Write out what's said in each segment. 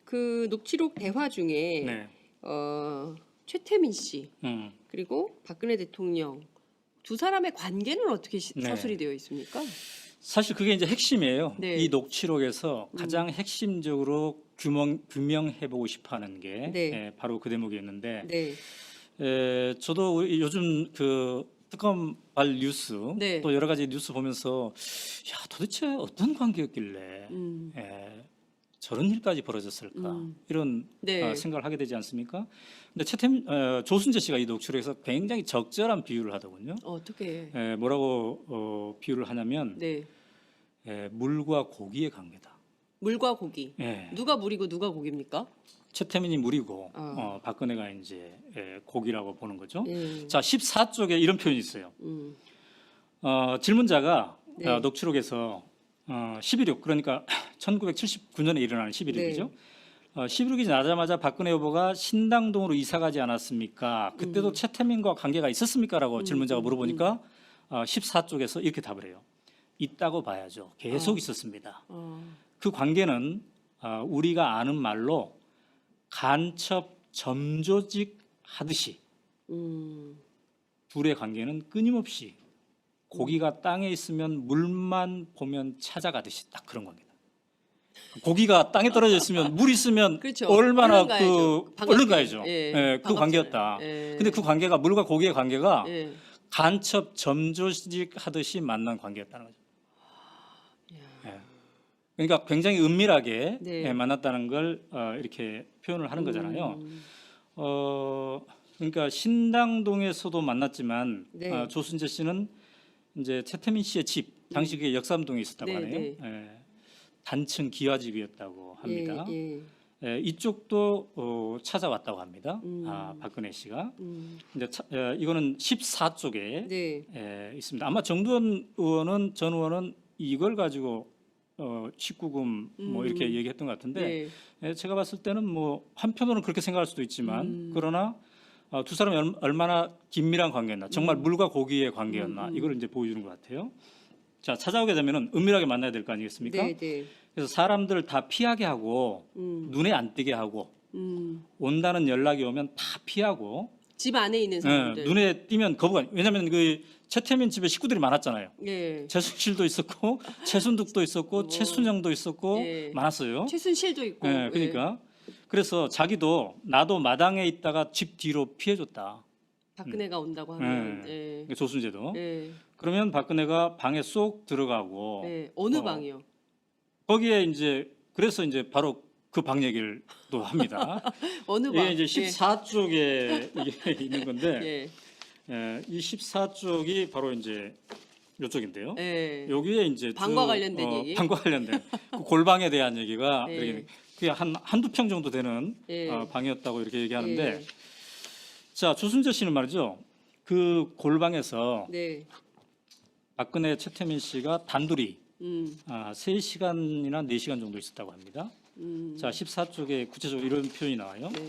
그 녹취록 대화 중에 네. 최태민 씨 음. 그리고 박근혜 대통령 두 사람의 관계는 어떻게 네. 서술이 되어 있습니까? 사실 그게 이제 핵심이에요. 네. 이 녹취록에서 가장 핵심적으로 규명해보고 싶어하는 게 네. 바로 그 대목이었는데, 네. 저도 요즘 그 특검발 뉴스 네. 또 여러 가지 뉴스 보면서 야 도대체 어떤 관계였길래 저런 일까지 벌어졌을까 이런 네. 생각을 하게 되지 않습니까? 근데 조순재 씨가 이 녹취록에서 굉장히 적절한 비유를 하더군요. 어떻게? 뭐라고 비유를 하냐면 네. 물과 고기의 관계다. 물과 고기. 예. 누가 물이고 누가 고기입니까? 최태민이 물이고 박근혜가 이제 고기라고 보는 거죠. 예. 자, 14쪽에 이런 표현이 있어요. 음. 질문자가 네. 녹취록에서 11.6 그러니까 1979년에 일어나는 11.6이죠. 11.6이 나자마자 박근혜 후보가 신당동으로 이사 가지 않았습니까? 그때도 최태민과 관계가 있었습니까?라고 질문자가 물어보니까 14쪽에서 이렇게 답을 해요. 있다고 봐야죠. 계속 있었습니다. 그 관계는 우리가 아는 말로 간첩 점조직 하듯이 둘의 관계는 끊임없이 고기가 땅에 있으면 물만 보면 찾아가듯이 딱 그런 겁니다. 고기가 땅에 떨어져 있으면 물 있으면 그렇죠. 얼마나 얼른 가야죠. 얼른 가야죠. 예. 그 관계였다. 예. 근데 그 관계가 물과 고기의 관계가 예. 간첩 점조직 하듯이 만난 관계였다는 거죠. 예. 그러니까 굉장히 은밀하게 네. 만났다는 걸 이렇게 표현을 하는 거잖아요. 그러니까 신당동에서도 만났지만 네. 조순재 씨는 이제 최태민 씨의 집 당시 그게 역삼동에 있었다고 네, 하네요. 네. 단층 기와집이었다고 합니다. 예. 예. 이쪽도 찾아왔다고 합니다. 박근혜 씨가. 이제 이거는 14쪽에 네. 있습니다. 아마 정두원 전 의원은 이걸 가지고 19금 뭐 이렇게 얘기했던 것 같은데 제가 봤을 때는 뭐 한편으로는 그렇게 생각할 수도 있지만 그러나 두 사람이 얼마나 긴밀한 관계였나, 정말 물과 고기의 관계였나 이걸 이제 보여주는 것 같아요. 자, 찾아오게 되면은 은밀하게 만나야 될 거 아니겠습니까? 네. 네. 그래서 사람들을 다 피하게 하고 눈에 안 띄게 하고 온다는 연락이 오면 다 피하고 집 안에 있는 사람들. 눈에 띄면 거부가. 왜냐하면 그 최태민 집에 식구들이 많았잖아요. 예. 최순실도 있었고 최순득도 있었고 최순영도 있었고 예. 많았어요. 최순실도 있고. 네, 그러니까 그래서 자기도 나도 마당에 있다가 집 뒤로 피해줬다. 박근혜가 온다고 하면. 예. 조순재도. 예. 그러면 박근혜가 방에 쏙 들어가고 예. 어느 방이요? 거기에 이제 그래서 이제 바로 그 방 얘기를 또 합니다. 어느 방? 이게 이제 14쪽에 이게 있는 건데 예. 이 14쪽이 바로 이제 이쪽인데요. 예. 여기에 이제 방과 관련된 얘기. 방과 관련된 그 골방에 대한 얘기가 예. 이렇게 그게 한두 평 정도 되는 예. 방이었다고 이렇게 얘기하는데 예. 자, 조순재 씨는 말이죠. 그 골방에서 네. 박근혜 최태민 씨가 단둘이 3시간이나 4시간 정도 있었다고 합니다. 자, 14쪽에 구체적으로 이런 표현이 나와요. 네.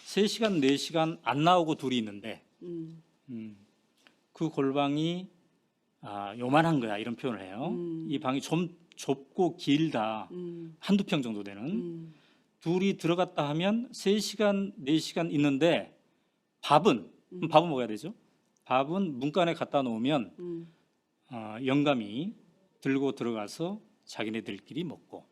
3시간, 4시간 안 나오고 둘이 있는데 그 골방이 요만한 거야 이런 표현을 해요. 이 방이 좀 좁고 길다. 한두 평 정도 되는. 둘이 들어갔다 하면 3시간, 4시간 있는데 밥은 먹어야 되죠. 밥은 문간에 갖다 놓으면 영감이 들고 들어가서 자기네들끼리 먹고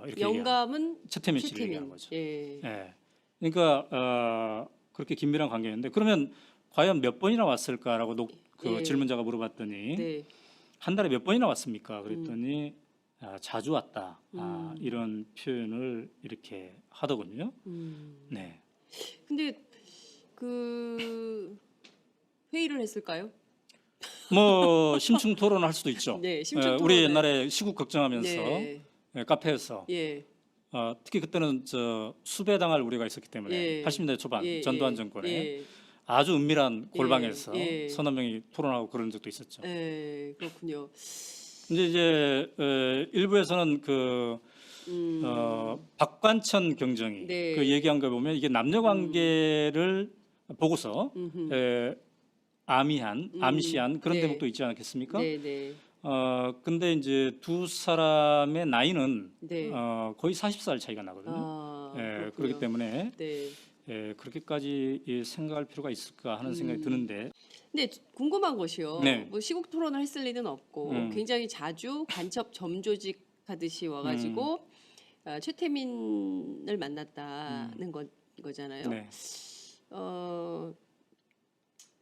이렇게 영감은 최태민 씨를 얘기하는 거죠. 예. 예. 그러니까 그렇게 긴밀한 관계였는데 그러면 과연 몇 번이나 왔을까라고 예. 질문자가 물어봤더니 네. 한 달에 몇 번이나 왔습니까? 그랬더니 자주 왔다. 이런 표현을 이렇게 하더군요. 네. 근데 그 회의를 했을까요? 뭐 심층 토론을 할 수도 있죠. 네, 심층 토론을. 우리 옛날에 시국 걱정하면서 네. 카페에서 예. 특히 그때는 수배당할 우려가 있었기 때문에 예. 80년대 초반 예. 전두환 정권에 예. 아주 은밀한 골방에서 예. 서너 명이 토론하고 그런 적도 있었죠. 예. 그렇군요. 이제 일부에서는 박관천 경정이 네. 그 얘기한 거 보면 이게 남녀 관계를 보고서 암시한 그런 네. 대목도 있지 않겠습니까? 네, 네. 근데 이제 두 사람의 나이는 네. 거의 40살 차이가 나거든요. 그렇군요. 그렇기 때문에 네. 그렇게까지 생각할 필요가 있을까 하는 생각이 드는데. 근데 궁금한 것이요. 네. 뭐 시국 토론을 했을 리는 없고 굉장히 자주 간첩 점조직 하듯이 와가지고 최태민을 만났다는 거잖아요. 네.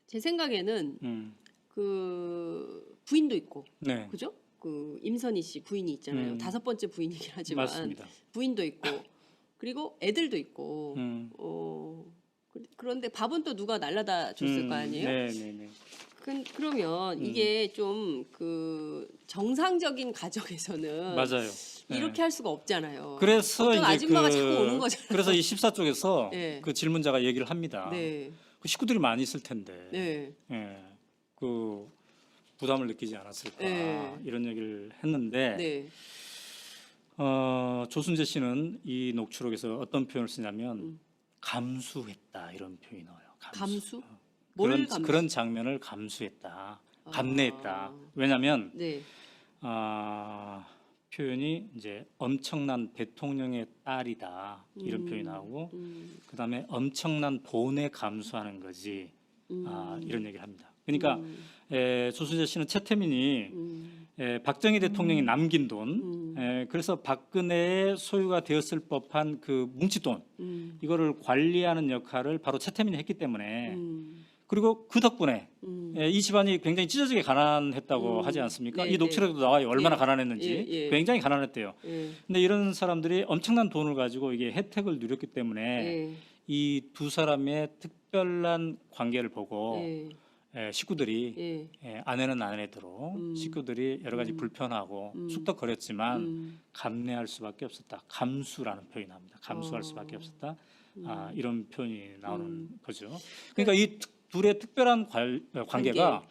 제 생각에는 그 부인도 있고, 네. 그죠? 그 임선희 씨 부인이 있잖아요. 5번째 부인이긴 하지만 맞습니다. 부인도 있고, 그리고 애들도 있고. 그런데 밥은 또 누가 날라다 줬을 거 아니에요? 네. 그러면 이게 좀 그 정상적인 가정에서는 맞아요. 이렇게 할 수가 없잖아요. 그래서 어떤 이제 아줌마가 자꾸 오는 거잖아요. 그래서 이 14쪽에서 네. 그 질문자가 얘기를 합니다. 네. 그 식구들이 많이 있을 텐데, 네. 그 부담을 느끼지 않았을까 네. 이런 얘기를 했는데, 네. 조순재 씨는 이 녹취록에서 어떤 표현을 쓰냐면 감수했다 이런 표현이 나와요. 감수? 뭘 감수? 그런 장면을 감수했다, 감내했다. 왜냐하면 네. 표현이 이제 엄청난 대통령의 딸이다 이런 표현이 나오고, 그다음에 엄청난 돈에 감수하는 거지 이런 얘기를 합니다. 그러니까 조순재 씨는 최태민이 박정희 대통령이 남긴 돈, 그래서 박근혜의 소유가 되었을 법한 그 뭉칫돈 이거를 관리하는 역할을 바로 최태민이 했기 때문에, 그리고 그 덕분에 이 집안이 굉장히 찢어지게 가난했다고 하지 않습니까? 이 녹취록에도 나와요. 얼마나 가난했는지. 굉장히 가난했대요. 근데 이런 사람들이 엄청난 돈을 가지고 이게 혜택을 누렸기 때문에 이 두 사람의 특별한 관계를 보고 식구들이 아내는 아내대로 식구들이 여러 가지 불편하고 쑥덕거렸지만 감내할 수밖에 없었다. 감수라는 표현이 나옵니다. 감수할 수밖에 없었다. 이런 표현이 나오는 거죠. 그러니까 이 둘의 특별한 관계가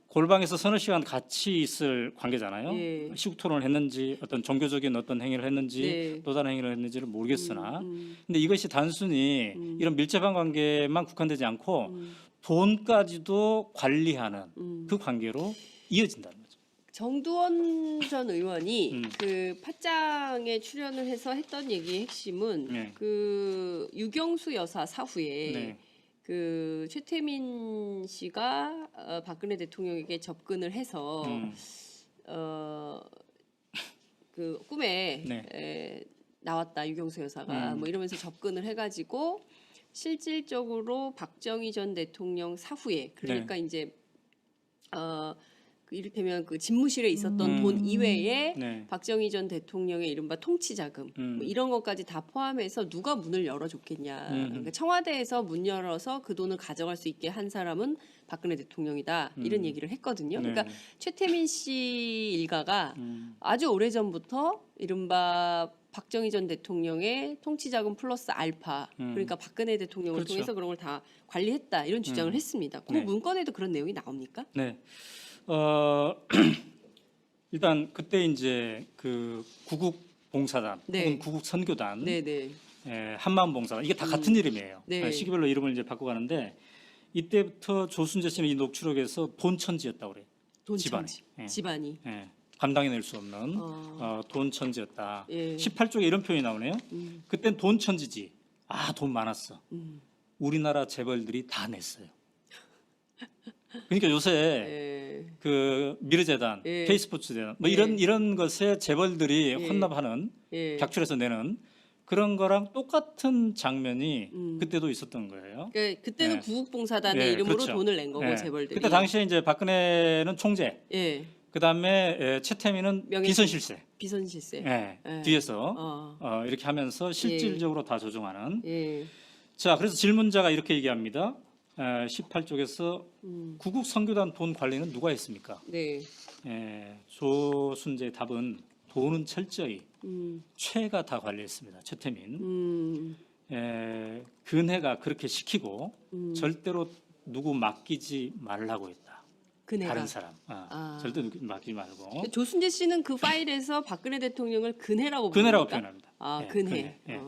골방에서 서너 시간 같이 있을 관계잖아요. 시국 토론을 했는지 어떤 종교적인 어떤 행위를 했는지 또 다른 행위를 했는지를 모르겠으나, 근데 이것이 단순히 이런 밀접한 관계만 국한되지 않고 돈까지도 관리하는 그 관계로 이어진다는 거죠. 정두원 전 의원이 그 팟짱에 출연을 해서 했던 얘기의 핵심은 그 유경수 여사 사후에 그 최태민 씨가 박근혜 대통령에게 접근을 해서 그 꿈에 나왔다 유경수 여사가 뭐 이러면서 접근을 해가지고 실질적으로 박정희 전 대통령 사후에, 그러니까 이제 그 이를테면 그 집무실에 있었던 돈 이외에 박정희 전 대통령의 이른바 통치자금 뭐 이런 것까지 다 포함해서 누가 문을 열어줬겠냐. 그러니까 청와대에서 문 열어서 그 돈을 가져갈 수 있게 한 사람은 박근혜 대통령이다 이런 얘기를 했거든요. 그러니까 최태민 씨 일가가 아주 오래전부터 이른바 박정희 전 대통령의 통치자금 플러스 알파, 그러니까 박근혜 대통령을 그렇죠. 통해서 그런 걸 다 관리했다 이런 주장을 했습니다. 그 문건에도 그런 내용이 나옵니까? 네. 일단 그때 이제 그 구국 봉사단 혹은 구국 선교단, 한마음 봉사단, 이게 다 같은 이름이에요. 시기별로 이름을 이제 바꿔가는데, 이때부터 조순재 씨는 이 녹취록에서 돈천지였다고 그래요. 돈천지. 집안이. 감당해낼 수 없는 돈천지였다. 18쪽에 이런 표현이 나오네요. 그땐 돈천지지. 돈 많았어. 우리나라 재벌들이 다 냈어요. 그러니까 요새 그 미르재단, K스포츠재단 뭐 이런 것에 재벌들이 혼납하는, 객출해서 내는 그런 거랑 똑같은 장면이 그때도 있었던 거예요. 그러니까 그때는 구국봉사단의 이름으로 그렇죠. 돈을 낸 거고 재벌들이. 그때 당시에 이제 박근혜는 총재, 그다음에 최태민은 비선실세. 비선실세. 뒤에서 이렇게 하면서 실질적으로 다 조종하는. 자, 그래서 질문자가 이렇게 얘기합니다. 18쪽에서 구국 선교단 돈 관리는 누가 했습니까? 조순재의 답은 돈은 철저히 최가 다 관리했습니다. 최태민. 근혜가 그렇게 시키고 절대로 누구 맡기지 말라고 했다. 근혜가. 다른 사람. 절대 누구 맡기지 말고. 조순재 씨는 그 파일에서 박근혜 대통령을 근혜라고 근혜라고 부릅니까? 표현합니다. 근혜. 근혜.